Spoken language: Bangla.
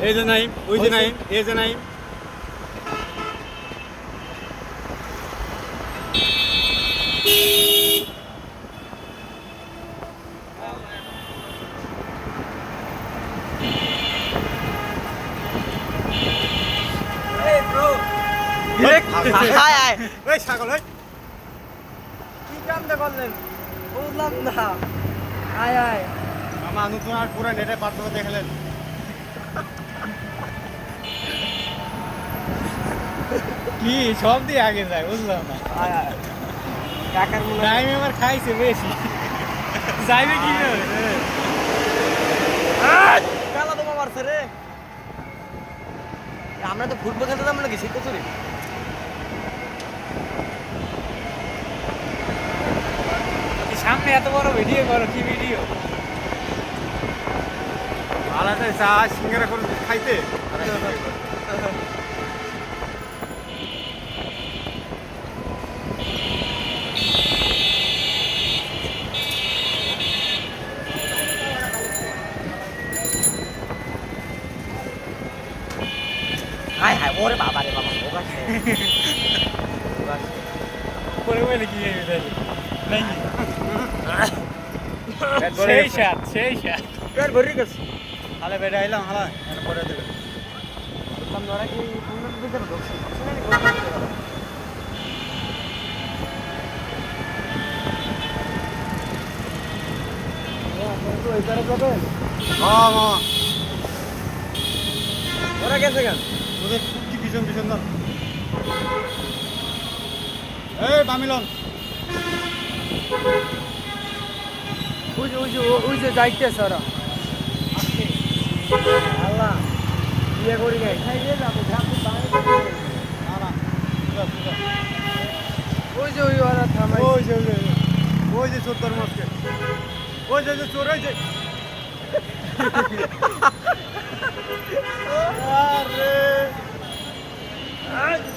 এই যে নাইম, ওই যে নাইম, এই যে নাইম। এই ব্রো এই ছাগল এই কি কামটা করলেন বুঝলাম না। আয় আয় মামা নতুন আর পুরো নেটে পার্থক্য দেখলেন। কি সব দিয়ে আগে যায় বুঝলাম না। আয় আয় কাকার মনে হয় টাইম আমার খাইছে বেশি যাইবে কি কালা তোমা মারছে রে। আমরা তো ফুটবল খেলতে যাবো নাকি শীত চুরি সামনে এত বড় ভিডিও করো কি ভিডিও আলাদা চা সিঙ্গারা করে খাইতে হায় হায় ওরে বাবা রে বাবা ও গাছে পরে বলে কি নাকি সেই সেই সাত পেট ভরি গেছে। হালে বেড়ে আইলাম হালা পরে দেবে বুঝলাম না ওরা কি পূর্ণ ভিতরে ঢুকছে মামা ওরা গেছে কেন ওদের কি পিছন পিছন দাও এই বামিলন ওই যে যাইতেছে ওরা আল্লাহ বিয়ে করি নাই খাইয়ে যাবো না না ওই যে ওই ওরা থামাই ওই যে চোর তোর মাছকে ওই যে চোর ওই যে আরে